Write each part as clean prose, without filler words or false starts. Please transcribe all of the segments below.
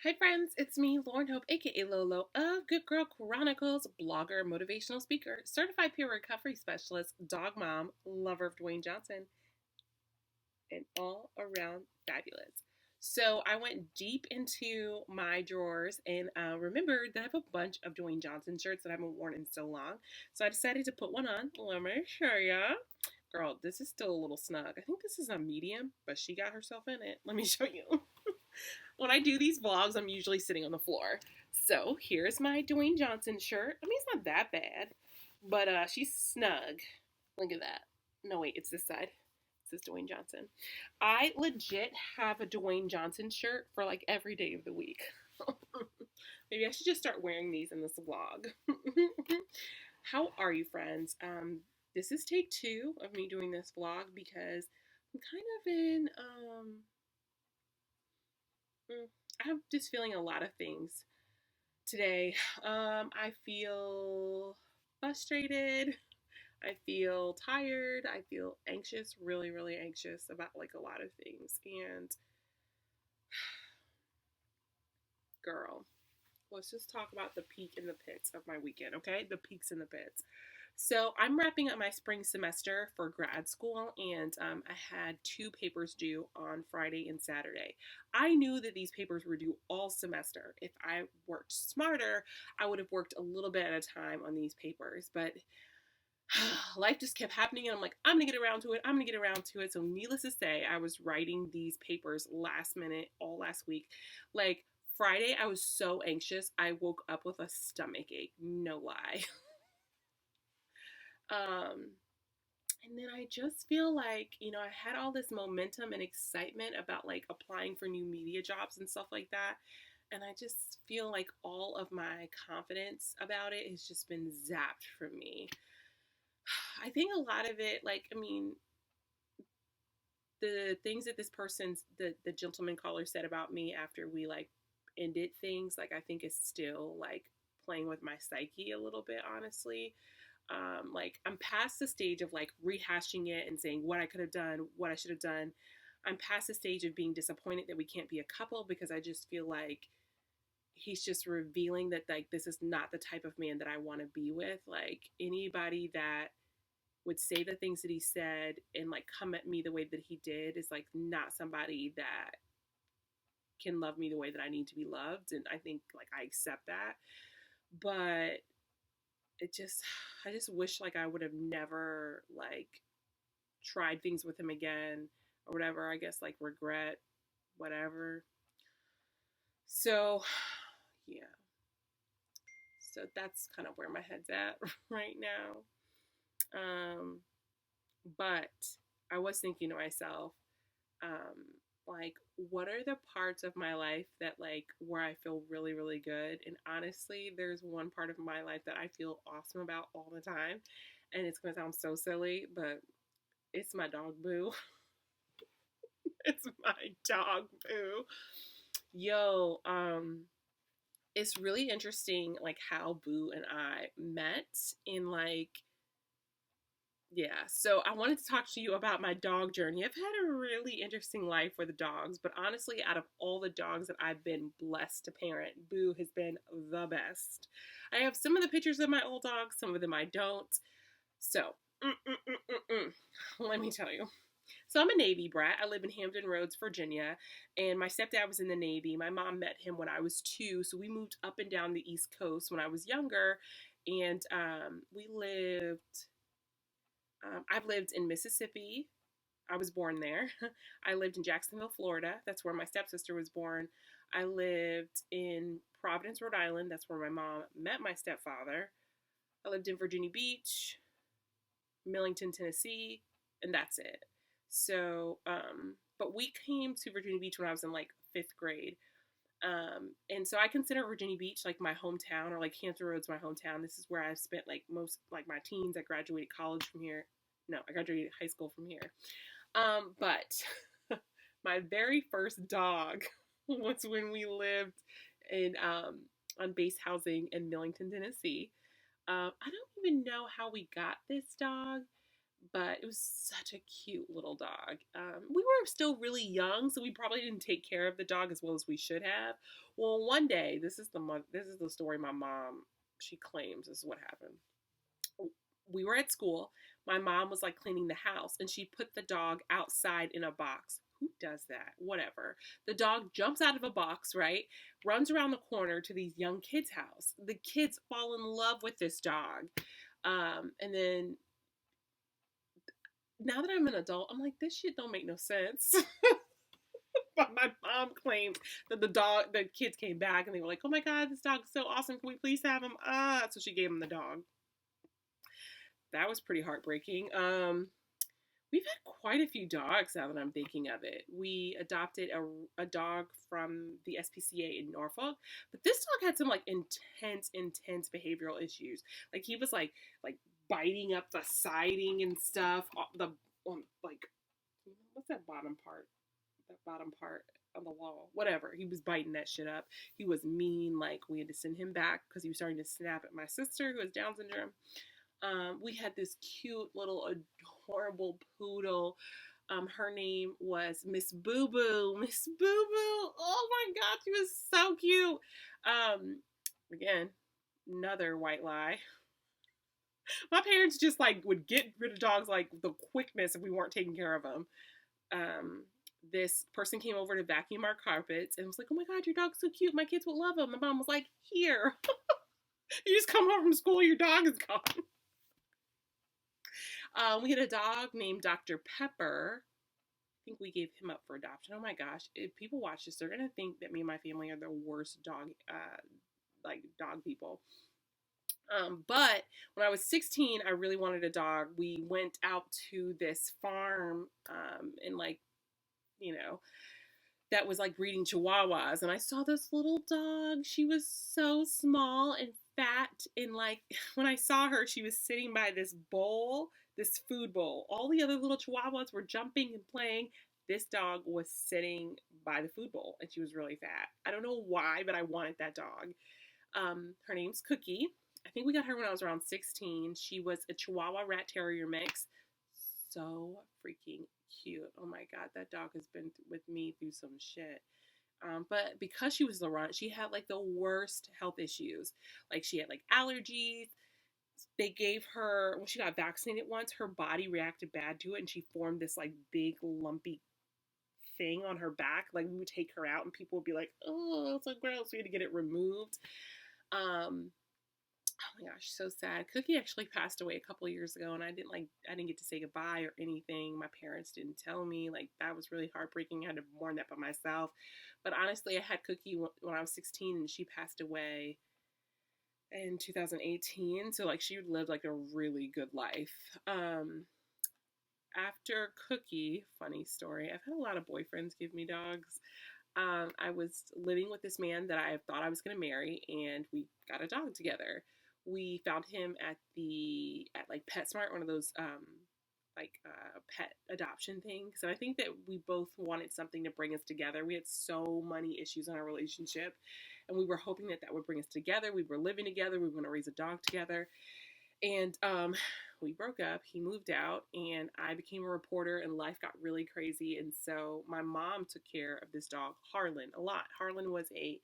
Hi friends, it's me, Lauren Hope, aka Lolo of Good Girl Chronicles, blogger, motivational speaker, certified peer recovery specialist, dog mom, lover of Dwayne Johnson, and all around fabulous. So I went deep into my drawers and remembered that I have a bunch of Dwayne Johnson shirts that I haven't worn in so long. So I decided to put one on. Let me show ya. Girl, this is still a little snug. I think this is a medium, but she got herself in it. Let me show you. When I do these vlogs, I'm usually sitting on the floor. So here's my Dwayne Johnson shirt. I mean, it's not that bad, but she's snug. Look at that. No, wait, it's this side. It says Dwayne Johnson. I legit have a Dwayne Johnson shirt for like every day of the week. Maybe I should just start wearing these in this vlog. How are you, friends? This is take two of me doing this vlog because I'm kind of in I'm just feeling a lot of things today. I feel frustrated. I feel tired. I feel anxious, really, really anxious about like a lot of things. And girl, let's just talk about the peak and the pits of my weekend, okay? The peaks and the pits. So I'm wrapping up my spring semester for grad school, and I had two papers due on Friday and Saturday. I knew that these papers were due all semester. If I worked smarter, I would have worked a little bit at a time on these papers, but life just kept happening, and I'm like, I'm gonna get around to it. I'm gonna get around to it. So, needless to say, I was writing these papers last minute, all last week. Like, Friday, I was so anxious, I woke up with a stomach ache. No lie. Um, and then I just feel like, I had all this momentum and excitement about like applying for new media jobs and stuff like that. And I just feel like all of my confidence about it has just been zapped from me. I think a lot of it, like, I mean, the things that this person's, the gentleman caller said about me after we like ended things, like, I think is still like playing with my psyche a little bit, honestly. Like, I'm past the stage of like rehashing it and saying what I could have done, what I should have done. I'm past the stage of being disappointed that we can't be a couple, because I just feel like he's just revealing that like this is not the type of man that I want to be with. Like, anybody that would say the things that he said and like come at me the way that he did is like not somebody that can love me the way that I need to be loved. And I think like I accept that. But it just, I just wish like I would have never like tried things with him again or whatever. I guess like regret, whatever. So yeah. So that's kind of where my head's at right now. Um, but I was thinking to myself, um, like, what are the parts of my life that like where I feel really, really good? And honestly, there's one part of my life that I feel awesome about all the time. And it's gonna sound so silly, but it's my dog Boo. It's my dog Boo. Yo, it's really interesting like how Boo and I met in like, yeah, so I wanted to talk to you about my dog journey. I've had a really interesting life with dogs, but honestly, out of all the dogs that I've been blessed to parent, Boo has been the best. I have some of the pictures of my old dogs, some of them I don't. So, let me tell you. So I'm a Navy brat. I live in Hampton Roads, Virginia, and my stepdad was in the Navy. My mom met him when I was 2, so we moved up and down the East Coast when I was younger, and we lived I've lived in Mississippi. I was born there. I lived in Jacksonville, Florida. That's where my stepsister was born. I lived in Providence, Rhode Island. That's where my mom met my stepfather. I lived in Virginia Beach, Millington, Tennessee, and that's it. So, but we came to Virginia Beach when I was in like 5th grade. And so I consider Virginia Beach like my hometown, or like Hampton Roads my hometown. This is where I spent like most like my teens. I graduated college from here. No, I graduated high school from here. But my very first dog was when we lived in on base housing in Millington, Tennessee. I don't even know how we got this dog, but it was such a cute little dog. We were still really young, so we probably didn't take care of the dog as well as we should have. Well, one day, this is the story my mom she claims this is what happened. We were at school. My mom was like cleaning the house, and she put the dog outside in a box. Who does that? Whatever. The dog jumps out of a box, right? Runs around the corner to these young kids' house. The kids fall in love with this dog. And then now that I'm an adult, I'm like, this shit don't make no sense. But my mom claimed that the kids came back and they were like, oh my God, this dog's so awesome. Can we please have him? So she gave him the dog. That was pretty heartbreaking. We've had quite a few dogs now that I'm thinking of it. We adopted a dog from the SPCA in Norfolk, but this dog had some like intense behavioral issues. Like he was like biting up the siding and stuff. The like what's that bottom part? That bottom part on the wall. Whatever. He was biting that shit up. He was mean. Like we had to send him back because he was starting to snap at my sister who has Down syndrome. We had this cute little adorable poodle. Her name was Miss Boo Boo. Miss Boo Boo. Oh my God, she was so cute. Again, another white lie. My parents just like would get rid of dogs like the quickness if we weren't taking care of them. This person came over to vacuum our carpets and was like, "Oh my God, your dog's so cute. My kids will love him." My mom was like, "Here, you just come home from school, your dog is gone." We had a dog named Dr. Pepper. I think we gave him up for adoption. Oh my gosh. If people watch this, they're going to think that me and my family are the worst dog people. But when I was 16, I really wanted a dog. We went out to this farm and like, you know, that was like breeding chihuahuas. And I saw this little dog. She was so small and fat. And like when I saw her, she was sitting by this bowl, this food bowl. All the other little chihuahuas were jumping and playing. This dog was sitting by the food bowl and she was really fat. I don't know why, but I wanted that dog. Her name's Cookie. I think we got her when I was around 16. She was a Chihuahua Rat Terrier mix. So freaking cute. Oh my God, that dog has been with me through some shit. But because she was the runt, she had like the worst health issues. Like she had like allergies. They gave her, when she got vaccinated once, her body reacted bad to it and she formed this like big lumpy thing on her back. Like we would take her out and people would be like, oh, it's so gross. We had to get it removed. Oh my gosh, so sad. Cookie actually passed away a couple of years ago, and I didn't get to say goodbye or anything. My parents didn't tell me. Like that was really heartbreaking. I had to mourn that by myself. But honestly, I had Cookie when I was 16, and she passed away in 2018. So like she lived like a really good life. After Cookie, funny story. I've had a lot of boyfriends give me dogs. I was living with this man that I thought I was going to marry, and we got a dog together. We found him at like PetSmart, one of those pet adoption things. And I think that we both wanted something to bring us together. We had so many issues in our relationship, and we were hoping that would bring us together. We were living together. We were going to raise a dog together. And we broke up. He moved out, and I became a reporter, and life got really crazy. And so my mom took care of this dog, Harlan, a lot. Harlan was a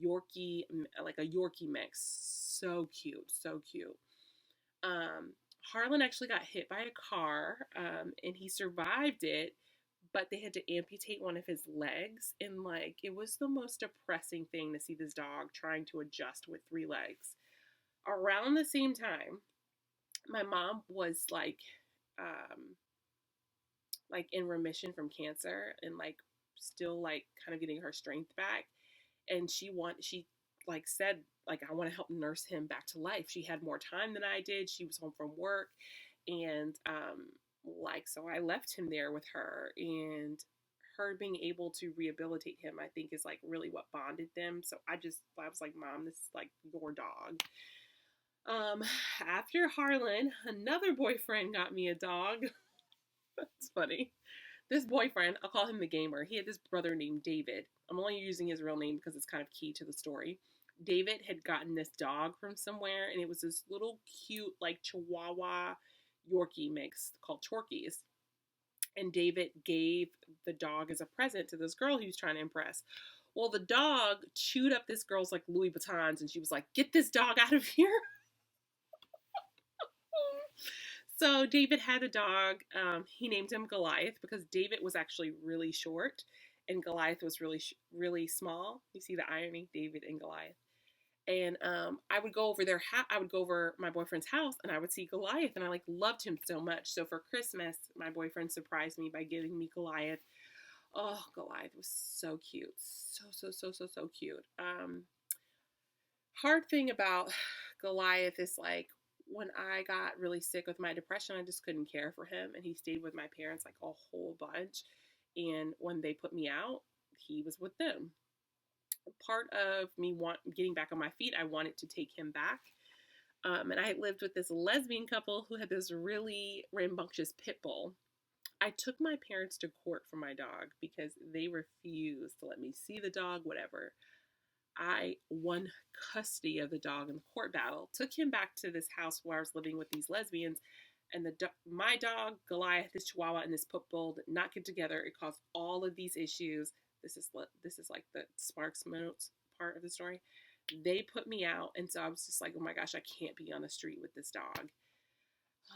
Yorkie, like a Yorkie mix. So cute, so cute. Harlan actually got hit by a car, and he survived it, but they had to amputate one of his legs. And like, it was the most depressing thing to see this dog trying to adjust with 3 legs. Around the same time, my mom was like in remission from cancer and like still like kind of getting her strength back. And she like said, like, I want to help nurse him back to life. She had more time than I did. She was home from work. And so I left him there with her, and her being able to rehabilitate him, I think, is like really what bonded them. So I was like, Mom, this is like your dog. After Harlan, another boyfriend got me a dog. That's funny. This boyfriend, I'll call him the gamer. He had this brother named David. I'm only using his real name because it's kind of key to the story. David had gotten this dog from somewhere, and it was this little cute, like Chihuahua Yorkie mix called Chorkies. And David gave the dog as a present to this girl he was trying to impress. Well, the dog chewed up this girl's like Louis Vuittons, and she was like, "Get this dog out of here!" So David had a dog. He named him Goliath because David was actually really short, and Goliath was really small. You see the irony, David and Goliath. And I would go over I would go over my boyfriend's house, and I would see Goliath, and I like loved him so much. So for Christmas, my boyfriend surprised me by giving me Goliath. Oh, Goliath was so cute, so cute. Hard thing about Goliath is like when I got really sick with my depression, I just couldn't care for him, and he stayed with my parents like a whole bunch. And when they put me out, he was with them. Part of me getting back on my feet, I wanted to take him back. And I lived with this lesbian couple who had this really rambunctious pit bull. I took my parents to court for my dog because they refused to let me see the dog, whatever. I won custody of the dog in the court battle, took him back to this house where I was living with these lesbians, and my dog, Goliath, this Chihuahua, and this pit bull did not get together. It caused all of these issues. This is like the Sparks Notes part of the story. They put me out, and so I was just like, oh my gosh, I can't be on the street with this dog.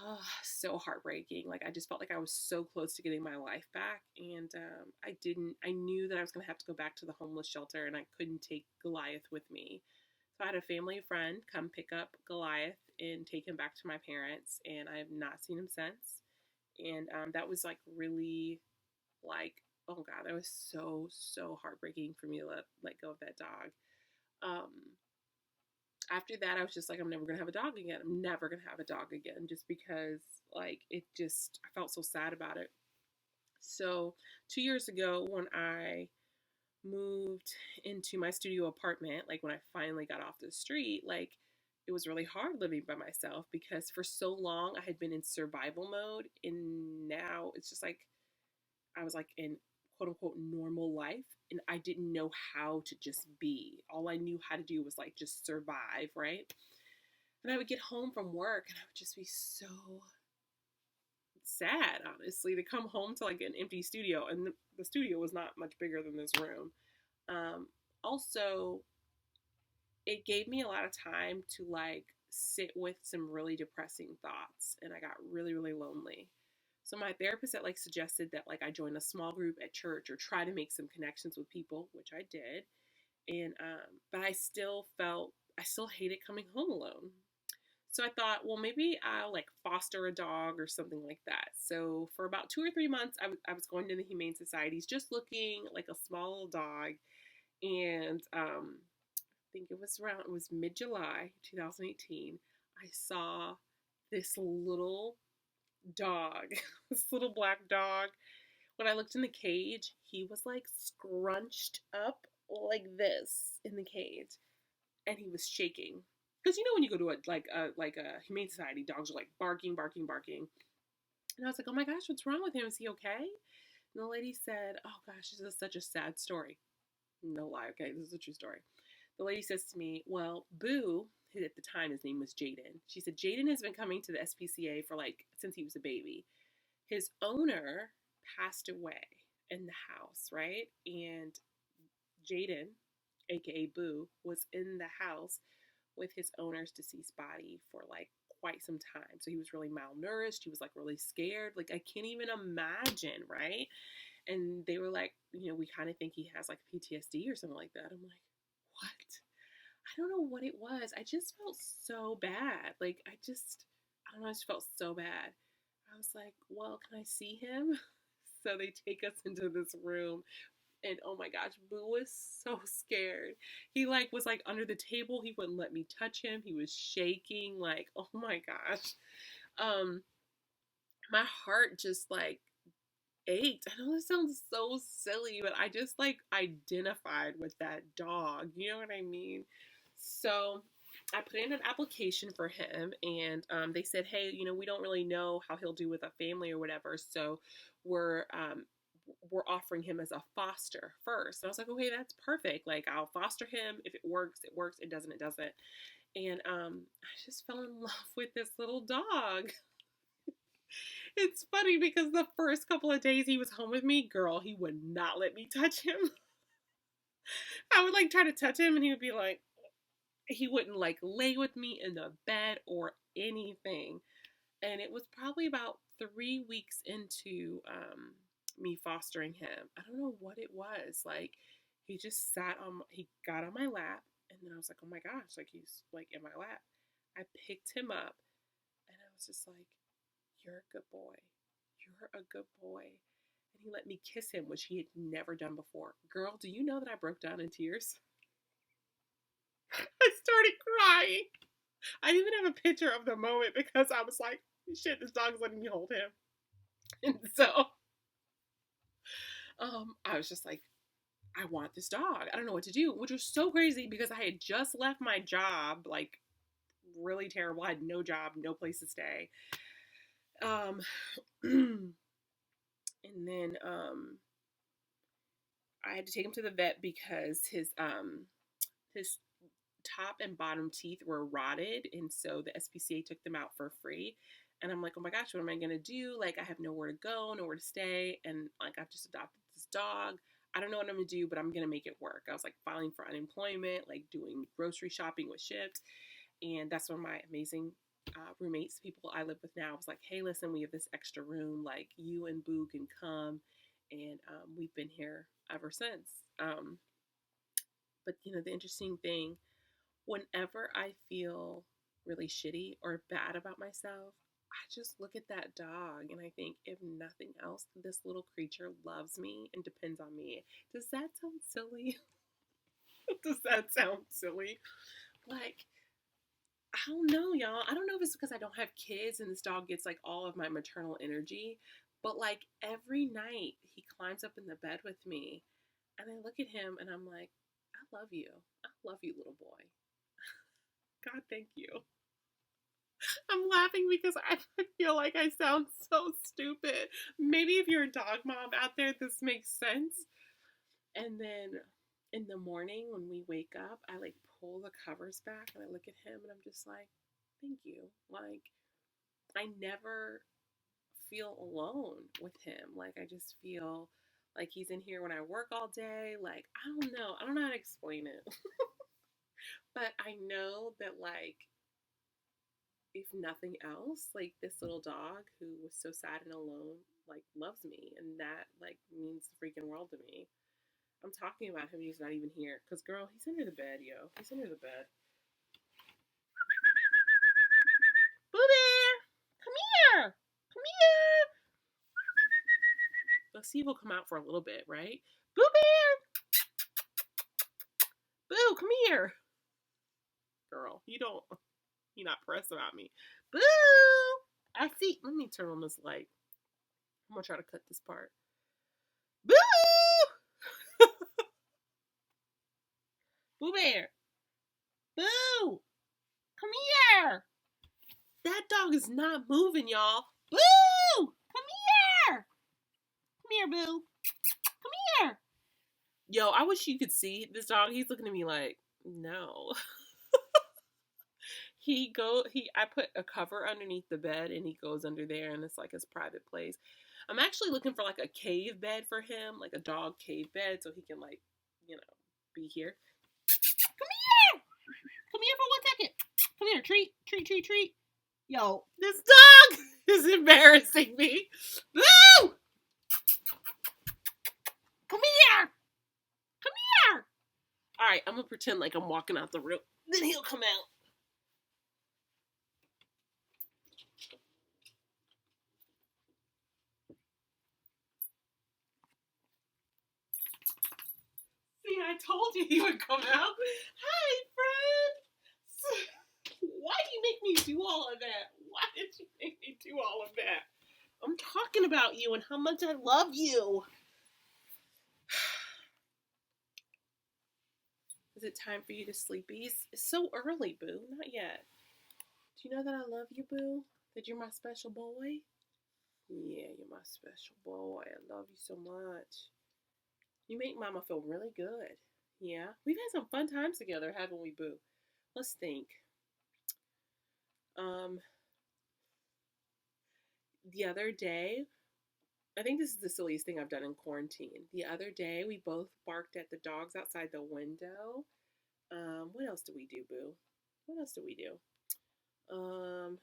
Oh, so heartbreaking. Like I just felt like I was so close to getting my life back, and I knew that I was going to have to go back to the homeless shelter, and I couldn't take Goliath with me. So I had a family friend come pick up Goliath and take him back to my parents, and I have not seen him since. And that was like really like, oh God, that was so heartbreaking for me to let go of that dog. Um, After that, I was just like, I'm never gonna have a dog again. I'm never gonna have a dog again, just because like I felt so sad about it. So 2 years ago, when I moved into my studio apartment, like when I finally got off the street, like it was really hard living by myself because for so long I had been in survival mode, and now it's just like I was like in quote unquote normal life, and I didn't know how to just be. All I knew how to do was like just survive, right? And I would get home from work and I would just be so sad, honestly, to come home to like an empty studio. And the studio was not much bigger than this room. Also, it gave me a lot of time to like sit with some really depressing thoughts, and I got really lonely. So my therapist had like suggested that like I join a small group at church or try to make some connections with people, which I did. And but I still hated coming home alone. So I thought, well, maybe I'll like foster a dog or something like that. So for about 2 or 3 months, I was going to the Humane Societies, just looking like a small little dog. And I think it was mid July 2018. I saw this little dog, this little black dog. When I looked in the cage, he was like scrunched up like this in the cage, and he was shaking. Because you know when you go to a humane society, dogs are like barking. And I was like, oh my gosh, what's wrong with him? Is he okay? And the lady said, oh gosh, this is such a sad story. No lie, okay, this is a true story. The lady says to me, well, Boo, at the time his name was Jaden. She said, Jaden has been coming to the SPCA for like since he was a baby. His owner passed away in the house, right? And Jaden, aka Boo, was in the house with his owner's deceased body for like quite some time. So he was really malnourished. He was like really scared. Like I can't even imagine, right? And they were like, we kind of think he has like PTSD or something like that. I'm like, what? I don't know what it was. I just felt so bad. Like I don't know, I just felt so bad. I was like, well, can I see him? So they take us into this room, and oh my gosh, Boo was so scared. He like was like under the table. He wouldn't let me touch him. He was shaking. Like, oh my gosh. Um, my heart just like ached. I know this sounds so silly, but I just like identified with that dog. You know what I mean? So I put in an application for him, and they said, hey, we don't really know how he'll do with a family or whatever, so we're offering him as a foster first. And I was like, okay, that's perfect. Like, I'll foster him. If it works, it works. It doesn't, it doesn't. And I just fell in love with this little dog. It's funny because the first couple of days he was home with me, girl, he would not let me touch him. I would like try to touch him and he would be like, he wouldn't like lay with me in the bed or anything. And it was probably about 3 weeks into me fostering him. I don't know what it was. Like, he just he got on my lap, and then I was like, oh my gosh, like he's like in my lap. I picked him up, and I was just like, you're a good boy. You're a good boy. And he let me kiss him, which he had never done before. Girl, do you know that I broke down in tears? I started crying. I even have a picture of the moment because I was like, shit, this dog's letting me hold him. And so I was just like, I want this dog. I don't know what to do, which was so crazy because I had just left my job, like really terrible. I had no job, no place to stay. And then I had to take him to the vet because his top and bottom teeth were rotted, and so the SPCA took them out for free. And I'm like, oh my gosh, what am I gonna do? Like, I have nowhere to go, nowhere to stay, and like I've just adopted this dog. I don't know what I'm gonna do, but I'm gonna make it work. I was like filing for unemployment, like doing grocery shopping with Shipt, and that's when my amazing roommates, people I live with now, was like, hey, listen, we have this extra room, like you and Boo can come, and we've been here ever since. But you know, the interesting thing, whenever I feel really shitty or bad about myself, I just look at that dog and I think, if nothing else, this little creature loves me and depends on me. Does that sound silly? Does that sound silly? Like, I don't know, y'all. I don't know if it's because I don't have kids and this dog gets like all of my maternal energy, but like every night he climbs up in the bed with me and I look at him and I'm like, I love you. I love you, little boy. God, thank you. I'm laughing because I feel like I sound so stupid. Maybe if you're a dog mom out there, this makes sense. And then in the morning when we wake up, I like pull the covers back and I look at him and I'm just like, thank you. Like, I never feel alone with him. Like, I just feel like he's in here when I work all day. Like, I don't know. I don't know how to explain it. But I know that, like, if nothing else, like this little dog who was so sad and alone, like loves me, and that like means the freaking world to me. I'm talking about him, he's not even here. Cause girl, he's under the bed, yo. He's under the bed. Boo Bear, come here, come here. Let's see if he'll come out for a little bit, right? Boo Bear, Boo, come here. Girl, you're not pressed about me. Boo, I see. Let me turn on this light. I'm gonna try to cut this part. Boo! Boo Bear! Boo! Come here! That dog is not moving, y'all. Boo! Come here! Come here, Boo. Come here. Yo, I wish you could see this dog. He's looking at me like, no. I put a cover underneath the bed and he goes under there and it's like his private place. I'm actually looking for like a cave bed for him, like a dog cave bed so he can like, be here. Come here! Come here for 1 second. Come here, treat. Yo, this dog is embarrassing me. Boo! Come here! Come here! Alright, I'm gonna pretend like I'm walking out the room. Then he'll come out. See, I told you he would come out. Hi, friend. Why do you make me do all of that? Why did you make me do all of that? I'm talking about you and how much I love you. Is it time for you to sleepies? It's so early, Boo. Not yet. Do you know that I love you, Boo? That you're my special boy? Yeah, you're my special boy. I love you so much. You make Mama feel really good. Yeah? We've had some fun times together, haven't we, Boo? Let's think. The other day, I think this is the silliest thing I've done in quarantine. The other day, we both barked at the dogs outside the window. What else do we do, Boo? What else do we do? Um,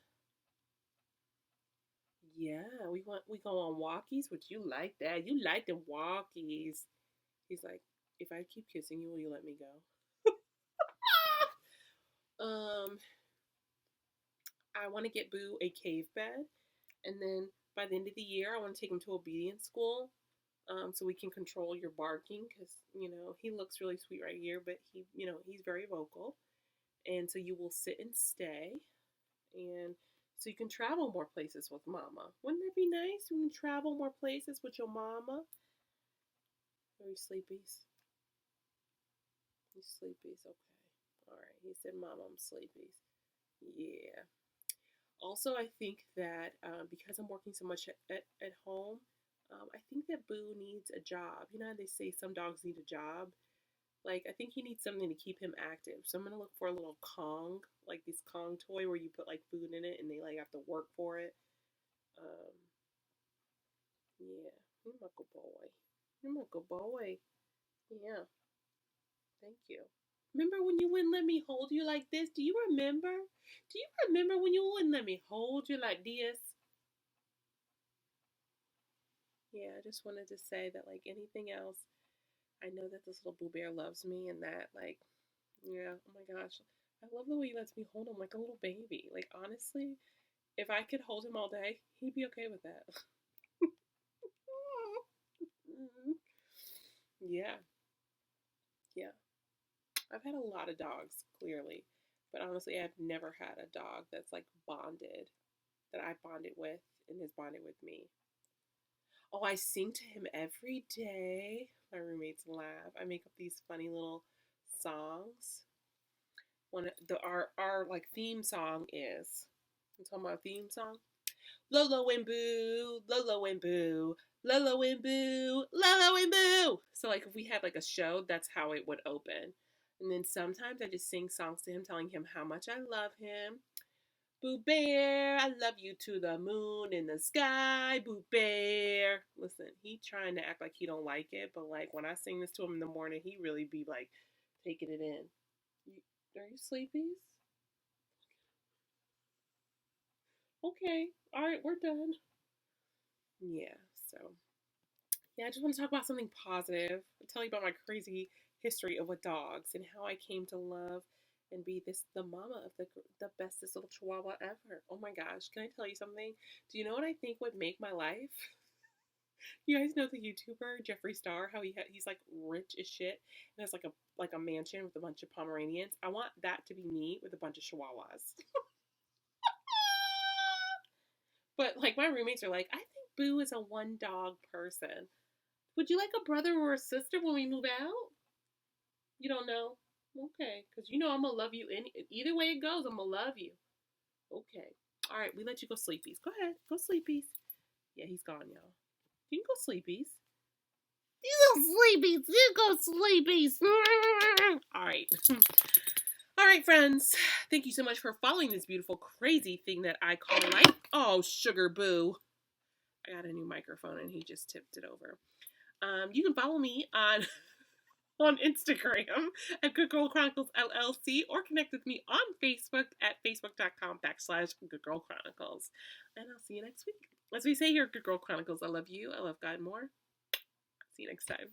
yeah, we go on walkies. Would you like that? You like the walkies? He's like, if I keep kissing you, will you let me go? um, I want to get Boo a cave bed, and then by the end of the year, I want to take him to obedience school, so we can control your barking because he looks really sweet right here, but he's very vocal, and so you will sit and stay, and so you can travel more places with Mama. Wouldn't that be nice? You can travel more places with your Mama. Are you sleepies? You sleepies? Okay. All right. He said, "Mama, I'm sleepies." Yeah. Also, I think that because I'm working so much at home, I think that Boo needs a job. You know how they say some dogs need a job? Like, I think he needs something to keep him active. So I'm going to look for a little Kong, like this Kong toy where you put like food in it and they like have to work for it. Um, yeah, you're my good boy. You're my good boy. Yeah, thank you. Remember when you wouldn't let me hold you like this? Do you remember? Do you remember when you wouldn't let me hold you like this? Yeah, I just wanted to say that, like anything else, I know that this little Boo Bear loves me and that, like, yeah, oh my gosh. I love the way he lets me hold him like a little baby. Like, honestly, if I could hold him all day, he'd be okay with that. Yeah, yeah. I've had a lot of dogs, clearly. But honestly, I've never had a dog that's like bonded, that I bonded with and has bonded with me. Oh, I sing to him every day. My roommates laugh. I make up these funny little songs. One the our like theme song is. I'm talking about theme song. Lolo and Boo, Lolo and Boo, Lolo and Boo, Lolo and Boo. So like if we had like a show, that's how it would open. And then sometimes I just sing songs to him, telling him how much I love him. Boo Bear, I love you to the moon and the sky, Boo Bear. Listen, he trying to act like he don't like it, but like when I sing this to him in the morning, he really be like taking it in. Are you sleepies? Okay, all right, we're done. Yeah, so yeah, I just want to talk about something positive. I'll tell you about my crazy history of with dogs and how I came to love and be the mama of the bestest little chihuahua ever. Oh my gosh, can I tell you something? Do you know what I think would make my life? You guys know the YouTuber Jeffree Star? How he's like rich as shit and has like a mansion with a bunch of Pomeranians. I want that to be me with a bunch of Chihuahuas. But like my roommates are like, I think Boo is a one dog person. Would you like a brother or a sister when we move out? You don't know? Okay, because you know I'm gonna love you either way it goes. I'm gonna love you. Okay. All right, we let you go sleepies. Go ahead, go sleepies. Yeah, he's gone, y'all. You can go sleepies. You go sleepies. You go sleepies. All right. All right, friends. Thank you so much for following this beautiful, crazy thing that I call life. Oh, sugar boo. I got a new microphone and he just tipped it over. You can follow me on Instagram at Good Girl Chronicles LLC or connect with me on Facebook at facebook.com/Good Girl Chronicles. And I'll see you next week. As we say here at Good Girl Chronicles, I love you. I love God more. See you next time.